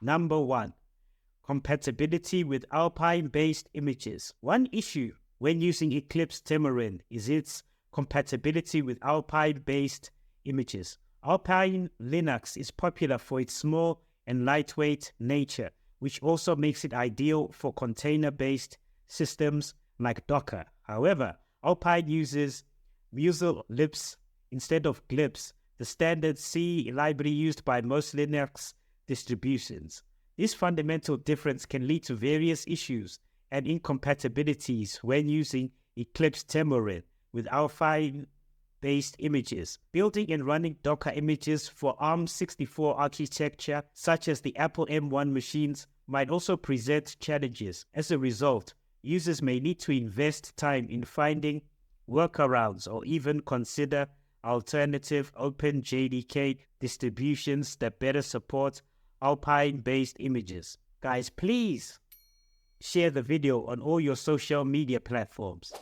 Number 1. Compatibility with Alpine-based images. One issue when using Eclipse Temurin is its compatibility with Alpine-based images. Alpine Linux is popular for its small and lightweight nature, which also makes it ideal for container-based systems like Docker. However, Alpine uses Musel libs instead of glibs, the standard C library used by most Linux distributions. This fundamental difference can lead to various issues and incompatibilities when using Eclipse Temurin with Alpine-based images. Building and running Docker images for ARM64 architecture, such as the Apple M1 machines, might also present challenges. As a result, users may need to invest time in finding workarounds or even consider alternative OpenJDK distributions that better support Alpine-based images. Guys, please share the video on all your social media platforms.